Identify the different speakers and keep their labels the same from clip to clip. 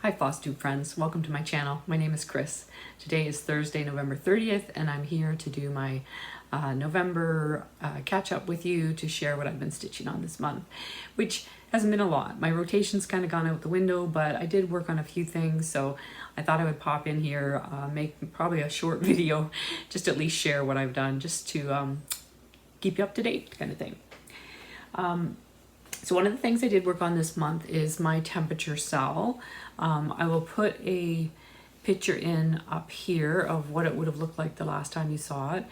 Speaker 1: Hi Flosstube friends, welcome to my channel. My name is Chris. Today is Thursday, November 30th, and I'm here to do my November catch up with you to share what I've been stitching on this month, which hasn't been a lot. My rotation's kind of gone out the window, but I did work on a few things, so I thought I would pop in here, make probably a short video, just at least share what I've done, just to keep you up to date kind of thing. So one of the things I did work on this month is my temperature cell. I will put a picture in up here of what it would have looked like the last time you saw it.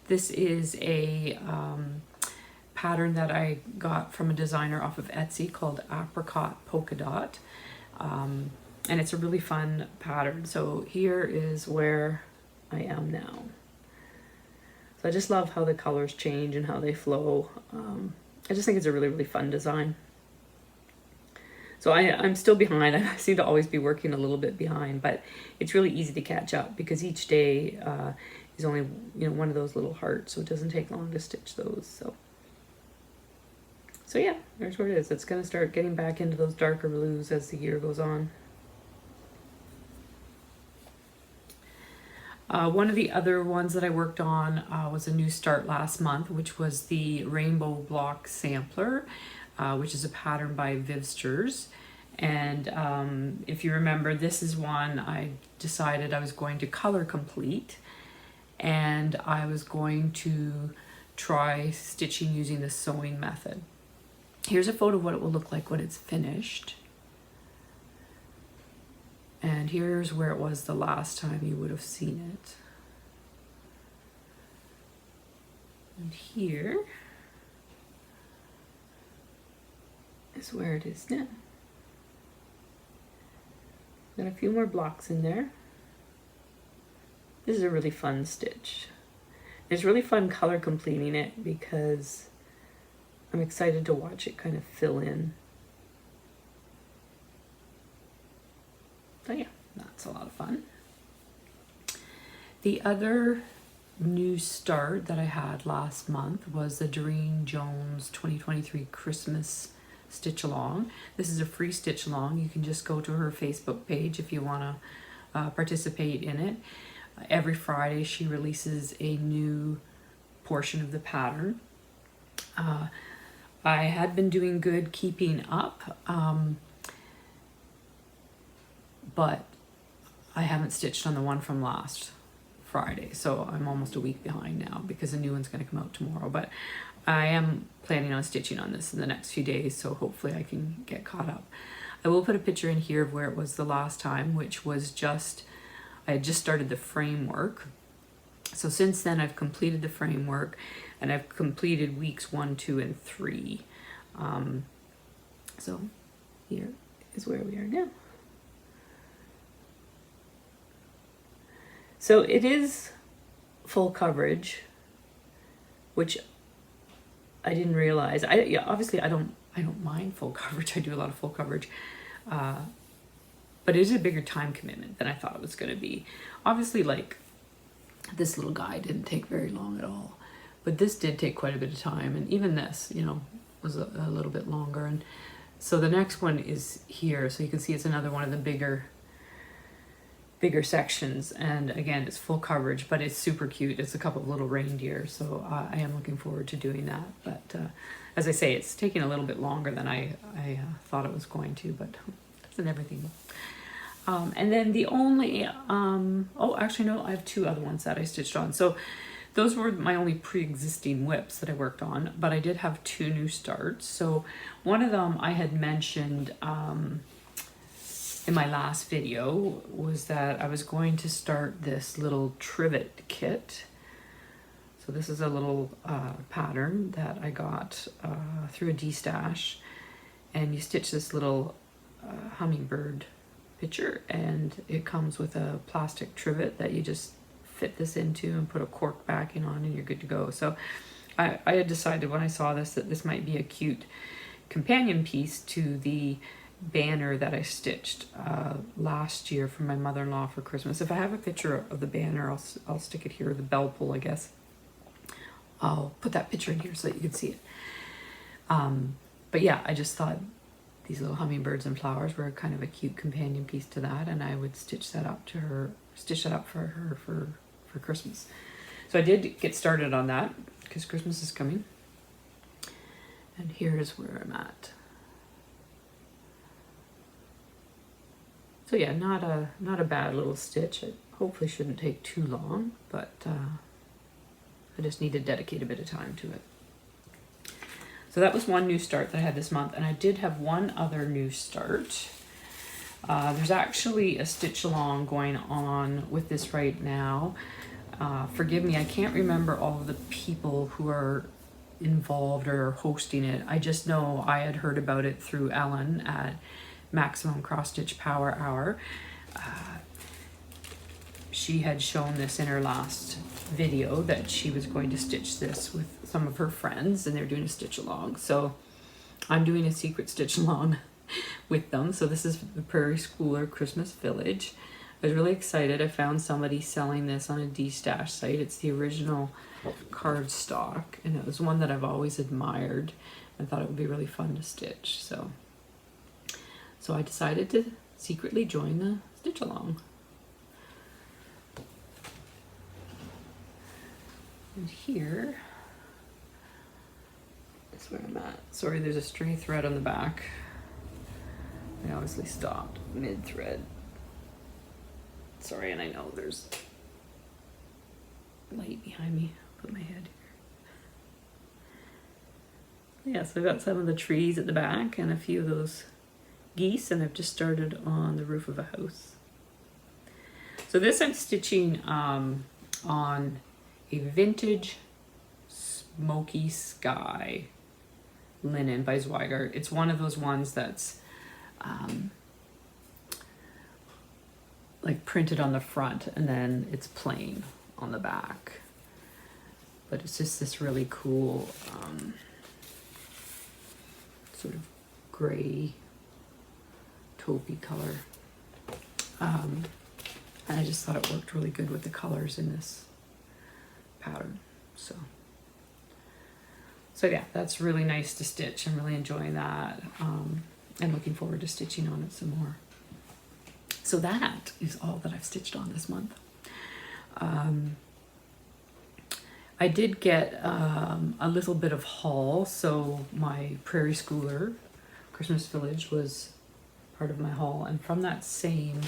Speaker 1: This is a pattern that I got from a designer off of Etsy called Apricot Polka Dot. And it's a really fun pattern. So here is where I am now. So I just love how the colors change and how they flow. I just think it's a really, really fun design. So I'm still behind. I seem to always be working a little bit behind, but it's really easy to catch up because each day is only one of those little hearts, so it doesn't take long to stitch those. So yeah, there's where it is. It's going to start getting back into those darker blues as the year goes on. One of the other ones that I worked on was a new start last month, which was the Rainbow Block Sampler, which is a pattern by Vivsters. And if you remember, this is one I decided I was going to color complete, and I was going to try stitching using the sewing method. Here's a photo of what it will look like when it's finished. And here's where it was the last time you would have seen it. And here is where it is now. Got a few more blocks in there. This is a really fun stitch. It's really fun color completing it because I'm excited to watch it kind of fill in. So yeah, that's a lot of fun. The other new start that I had last month was the Darene Jones 2023 Christmas Stitch Along. This is a free stitch along. You can just go to her Facebook page if you want to participate in it. Every Friday she releases a new portion of the pattern. I had been doing good keeping up. But I haven't stitched on the one from last Friday, so I'm almost a week behind now because a new one's going to come out tomorrow. But I am planning on stitching on this in the next few days, so hopefully I can get caught up. I will put a picture in here of where it was the last time, which was I had just started the framework. So since then I've completed the framework and I've completed weeks 1, 2, and 3. So here is where we are now. So it is full coverage, which I didn't realize. Obviously I don't mind full coverage. I do a lot of full coverage, but it is a bigger time commitment than I thought it was going to be. Obviously, like this little guy didn't take very long at all, but this did take quite a bit of time, and even this, was a little bit longer. And so the next one is here, so you can see it's another one of the bigger sections, and again it's full coverage, but it's super cute. It's a couple of little reindeer, so I am looking forward to doing that. But as I say, it's taking a little bit longer than I thought it was going to, but that's in everything. And then the only oh actually no, I have two other ones that I stitched on. So those were my only pre-existing whips that I worked on, but I did have two new starts. So one of them I had mentioned in my last video was that I was going to start this little trivet kit. So this is a little pattern that I got through a D-stash, and you stitch this little hummingbird picture, and it comes with a plastic trivet that you just fit this into and put a cork backing on, and you're good to go. So I had decided when I saw this that this might be a cute companion piece to the banner that I stitched last year for my mother-in-law for Christmas. If I have a picture of the banner, I'll stick it here, the bell pull, I guess. I'll put that picture in here so that you can see it. But yeah, I just thought
Speaker 2: these little hummingbirds and flowers were kind of a cute companion piece to that, and I would stitch that up for her for Christmas. So I did get started on that because Christmas is coming. And here's where I'm at. So yeah, not a bad little stitch. It hopefully shouldn't take too long, but I just need to dedicate a bit of time to it. So that was one new start that I had this month, and I did have one other new start. There's actually a stitch along going on with this right now. Forgive me, I can't remember all of the people who are involved or hosting it. I just know I had heard about it through Ellen at Maximum Cross Stitch Power Hour. She had shown this in her last video that she was going to stitch this with some of her friends, and they're doing a stitch along. So I'm doing a secret stitch along with them. So this is the Prairie Schooler Christmas Village. I was really excited. I found somebody selling this on a D-Stash site. It's the original cardstock, and it was one that I've always admired. I thought it would be really fun to stitch. So I decided to secretly join the stitch along. And here is where I'm at. Sorry, there's a stray thread on the back. I obviously stopped mid-thread. Sorry, and I know there's light behind me. Put my head here. Yeah, so I've got some of the trees at the back and a few of those geese, and I've just started on the roof of a house. So this I'm stitching on a vintage smoky sky linen by Zweigart. It's one of those ones that's like printed on the front and then it's plain on the back. But it's just this really cool sort of gray taupey color. And I just thought it worked really good with the colors in this pattern. So yeah, that's really nice to stitch. I'm really enjoying that. And looking forward to stitching on it some more. So that is all that I've stitched on this month. I did get a little bit of haul. So my Prairie Schooler Christmas Village was part of my haul, and from that same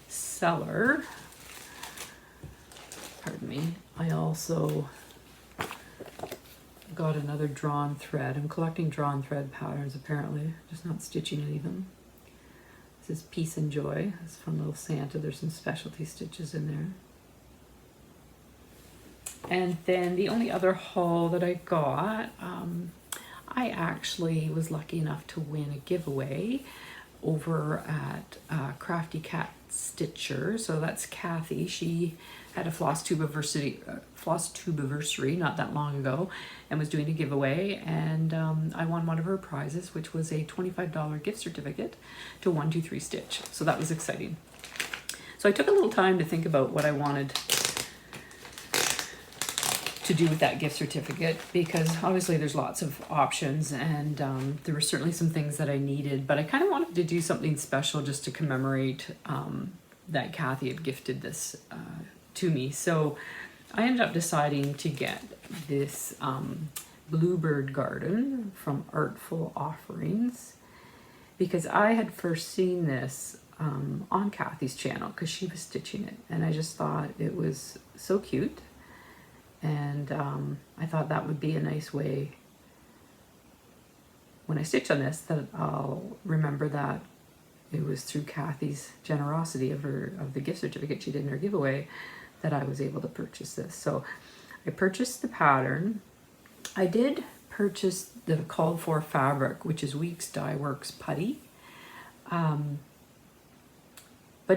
Speaker 2: seller, pardon me, I also got another drawn thread. I'm collecting drawn thread patterns apparently, just not stitching any of them. This is Peace and Joy. It's from Little Santa. There's some specialty stitches in there. And then the only other haul that I got, I actually was lucky enough to win a giveaway over at Crafty Cat Stitcher. So that's Kathy. She had a Flosstubeversary not that long ago and was doing a giveaway, and I won one of her prizes, which was a $25 gift certificate to 123 Stitch. So that was exciting. So I took a little time to think about what I wanted to do with that gift certificate, because obviously there's lots of options, and there were certainly some things that I needed, but I kind of wanted to do something special just to commemorate that Kathy had gifted this to me. So I ended up deciding to get this Bluebird Garden from Artful Offerings, because I had first seen this on Kathy's channel because she was stitching it, and I just thought it was so cute. And I thought that would be a nice way, when I stitch on this, that I'll remember that it was through Kathy's generosity of the gift certificate she did in her giveaway that I was able to purchase this. So I purchased the pattern. I did purchase the called for fabric, which is Weeks Dye Works Putty. But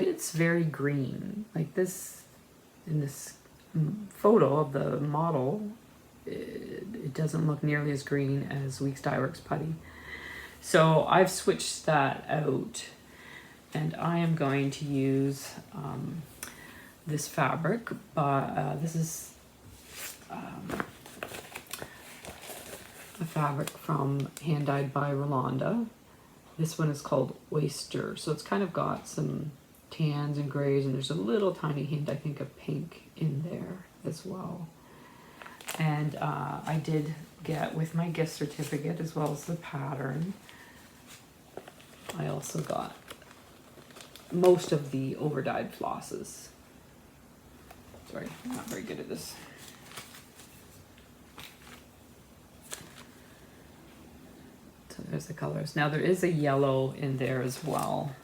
Speaker 2: it's very green. Like this, in this photo of the model, it doesn't look nearly as green as Weeks Dye Works Putty. So I've switched that out, and I am going to use this fabric. This is a fabric from Hand Dyed by Rolanda, This one is called Oyster. So it's kind of got some tans and grays, and there's a little tiny hint, I think, of pink in there as well. And I did get, with my gift certificate as well as the pattern, I also got most of the over-dyed flosses. Sorry, I'm not very good at this. So there's the colors. Now there is a yellow in there as well.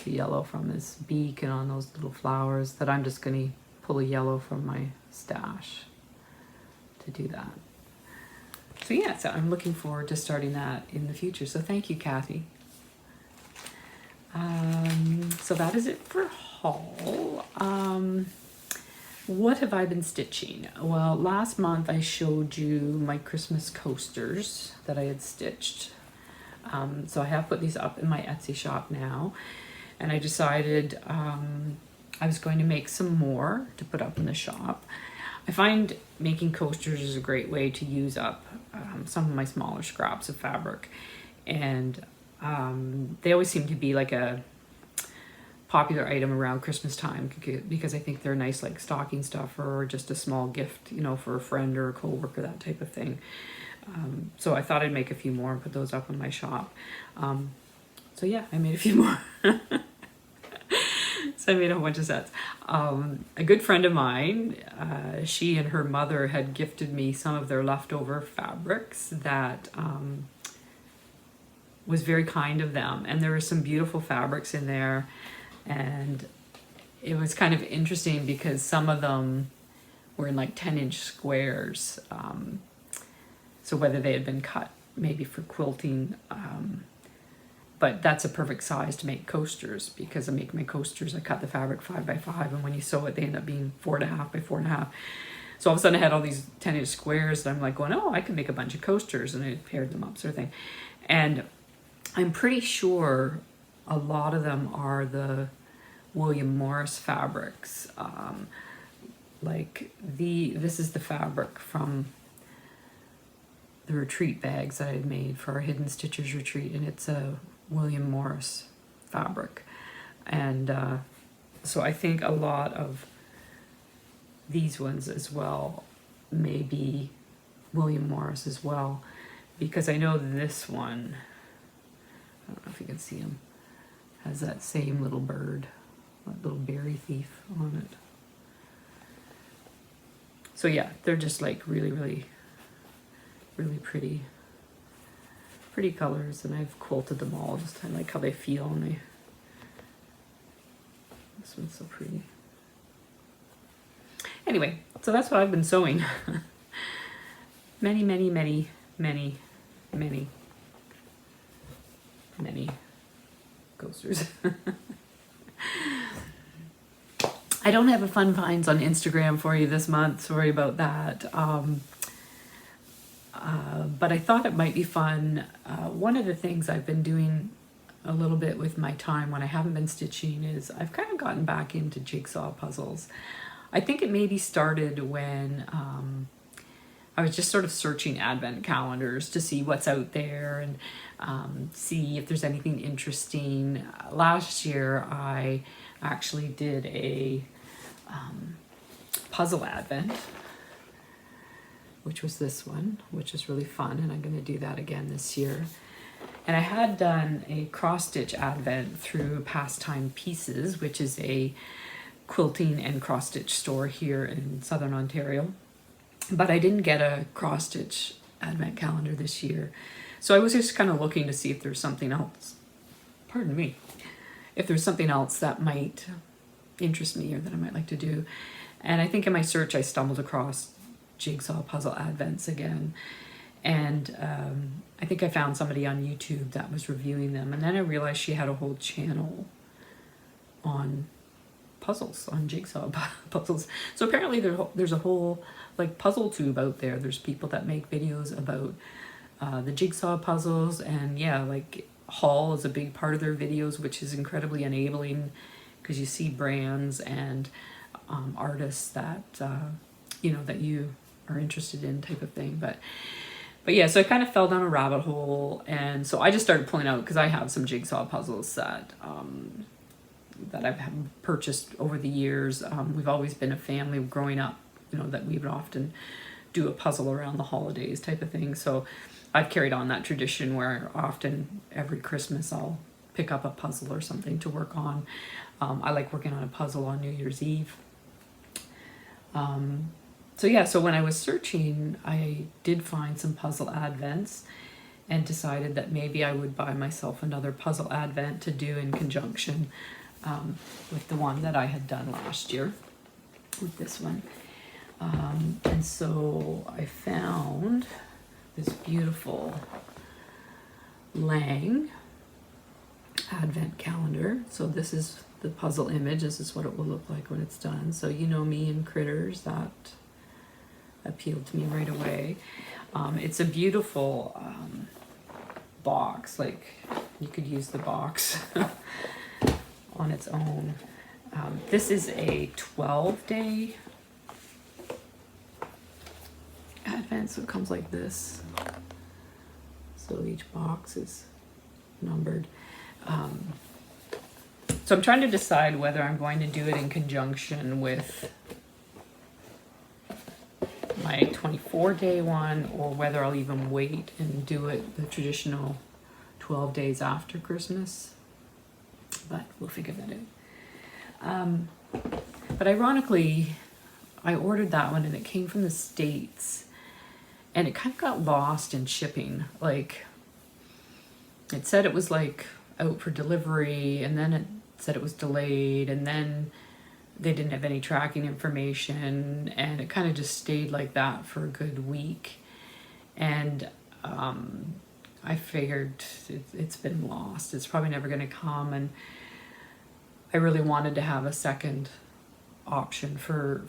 Speaker 2: The yellow from this beak and on those little flowers that I'm just going to pull a yellow from my stash to do that. So yeah, so I'm looking forward to starting that in the future. So thank you, Kathy. So that is it for haul. What have I been stitching? Well, last month I showed you my Christmas coasters that I had stitched. So I have put these up in my Etsy shop now, and I decided I was going to make some more to put up in the shop. I find making coasters is a great way to use up some of my smaller scraps of fabric, and they always seem to be like a popular item around Christmas time because I think they're nice, like stocking stuffer or just a small gift, you know, for a friend or a coworker, that type of thing. So I thought I'd make a few more and put those up in my shop. So yeah, I made a few more. So I made a whole bunch of sets. A good friend of mine, she and her mother had gifted me some of their leftover fabrics that was very kind of them. And there were some beautiful fabrics in there. And it was kind of interesting because some of them were in like 10-inch squares. So whether they had been cut maybe for quilting, but that's a perfect size to make coasters, because I make my coasters, I cut the fabric 5 by 5, and when you sew it, they end up being 4.5 by 4.5. So all of a sudden I had all these 10-inch squares, and I'm like going, oh, I can make a bunch of coasters, and I paired them up, sort of thing. And I'm pretty sure a lot of them are the William Morris fabrics. This is the fabric from the retreat bags that I had made for our Hidden Stitchers retreat, and it's a William Morris fabric. And so I think a lot of these ones as well may be William Morris as well, because I know this one, I don't know if you can see him, has that same little bird, that little berry thief on it. So yeah, they're just like really, really, really pretty colors, and I've quilted them all. Just I like how they feel, and this one's so pretty. Anyway, so that's what I've been sewing. many coasters. I don't have a fun finds on Instagram for you this month. Sorry about that. But I thought it might be fun. One of the things I've been doing a little bit with my time when I haven't been stitching is I've kind of gotten back into jigsaw puzzles. I think it maybe started when I was just sort of searching advent calendars to see what's out there and see if there's anything interesting. Last year I actually did a puzzle advent, which was this one, which is really fun, and I'm going to do that again this year. And I had done a cross-stitch advent through Pastime Pieces, which is a quilting and cross-stitch store here in Southern Ontario. But I didn't get a cross-stitch advent calendar this year. So I was just kind of looking to see if there's something else, pardon me, if there's something else that might interest me or that I might like to do. And I think in my search I stumbled across jigsaw puzzle advents again, and I think I found somebody on YouTube that was reviewing them, and then I realized she had a whole channel on puzzles, on jigsaw puzzles. So apparently there's a whole like puzzle tube out there. There's people that make videos about the jigsaw puzzles, and yeah, like haul is a big part of their videos, which is incredibly enabling because you see brands and artists that you know that you are interested in, type of thing. But But yeah, so I kind of fell down a rabbit hole, and so I just started pulling out, because I have some jigsaw puzzles that I've purchased over the years. We've always been a family growing up, you know, that we would often do a puzzle around the holidays type of thing. So I've carried on that tradition where often every Christmas I'll pick up a puzzle or something to work on. I like working on a puzzle on New Year's Eve. So yeah, so when I was searching, I did find some puzzle advents and decided that maybe I would buy myself another puzzle advent to do in conjunction with the one that I had done last year with this one. And so I found this beautiful Lang advent calendar. So this is the puzzle image. This is what it will look like when it's done. So you know me and critters, that appealed to me right away. It's a beautiful box. Like, you could use the box on its own. This is a 12-day advent, so it comes like this. So each box is numbered. So I'm trying to decide whether I'm going to do it in conjunction with my 24-day one, or whether I'll even wait and do it the traditional 12 days after Christmas. But we'll figure that out. But ironically, I ordered that one and it came from the States, and it kind of got lost in shipping. Like, it said it was like out for delivery, and then it said it was delayed, and then they didn't have any tracking information, and it kind of just stayed like that for a good week. And I figured it's been lost. It's probably never going to come, and I really wanted to have a second option for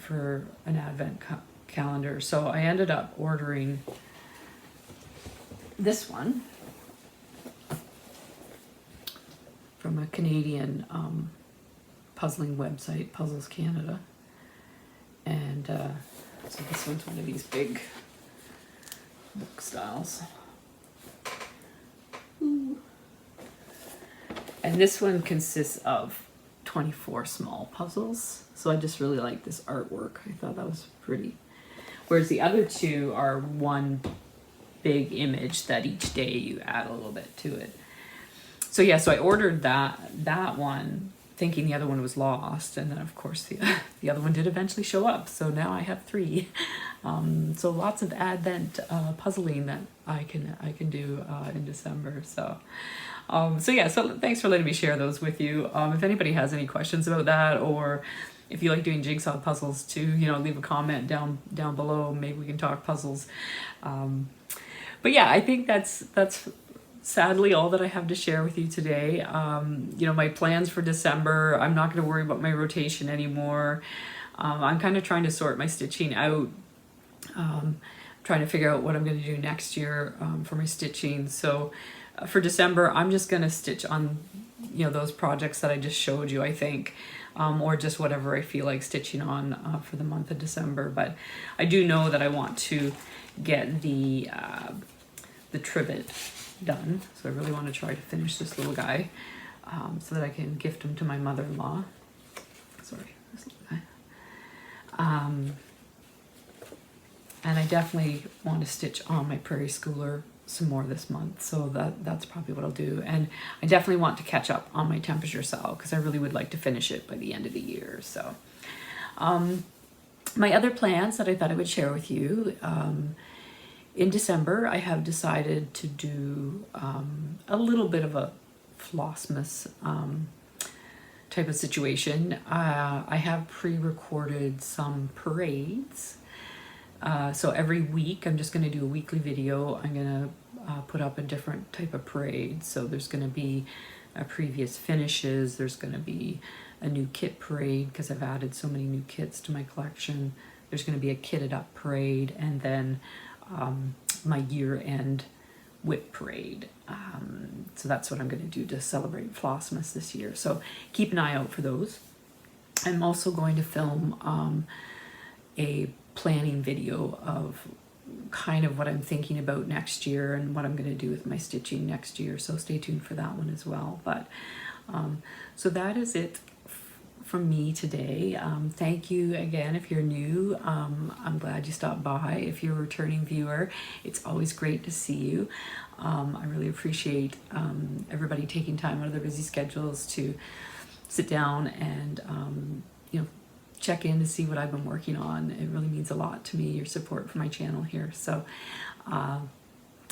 Speaker 2: an advent calendar. So I ended up ordering this one from a Canadian puzzling website, Puzzles Canada. And so this one's one of these big book styles. Ooh. And this one consists of 24 small puzzles. So I just really like this artwork. I thought that was pretty. Whereas the other two are one big image that each day you add a little bit to it. So yeah, so I ordered that one thinking the other one was lost, and then of course the other one did eventually show up. So now I have 3. So lots of advent puzzling that I can do in December. So yeah, so thanks for letting me share those with you. If anybody has any questions about that, or if you like doing jigsaw puzzles too, you know, leave a comment down below. Maybe we can talk puzzles. But yeah, I think that's sadly all that I have to share with you today. You know, my plans for December, I'm not going to worry about my rotation anymore. I'm kind of trying to sort my stitching out, trying to figure out what I'm going to do next year for my stitching. So for December, I'm just going to stitch on, you know, those projects that I just showed you, I think, or just whatever I feel like stitching on for the month of December. But I do know that I want to get the trivet done, so I really want to try to finish this little guy so that I can gift him to my mother-in-law. Sorry, this little guy. And I definitely want to stitch on my Prairie Schooler some more this month, so that's probably what I'll do. And I definitely want to catch up on my temperature cell, because I really would like to finish it by the end of the year. So my other plans that I thought I would share with you, in December, I have decided to do a little bit of a Flossmas type of situation. I have pre-recorded some parades. So every week, I'm just going to do a weekly video. I'm going to put up a different type of parade. So there's going to be previous finishes. There's going to be a new kit parade, because I've added so many new kits to my collection. There's going to be a kitted up parade, and then my year-end whip parade. So that's what I'm going to do to celebrate Flossmas this year. So keep an eye out for those. I'm also going to film a planning video of kind of what I'm thinking about next year and what I'm going to do with my stitching next year. So stay tuned for that one as well. But so that is it from me today. Thank you again if you're new. I'm glad you stopped by. If you're a returning viewer, it's always great to see you. I really appreciate everybody taking time out of their busy schedules to sit down and you know, check in to see what I've been working on. It really means a lot to me, your support for my channel here. So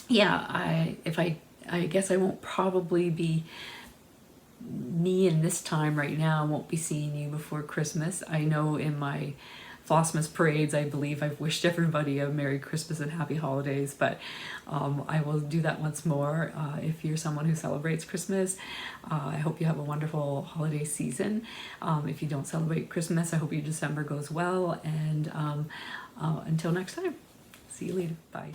Speaker 2: yeah, I guess I won't probably be me in this time right now. I won't be seeing you before Christmas. I know in my Flossmas parades, I believe I've wished everybody a Merry Christmas and Happy Holidays, but I will do that once more. If you're someone who celebrates Christmas, I hope you have a wonderful holiday season. If you don't celebrate Christmas, I hope your December goes well, and until next time, see you later. Bye.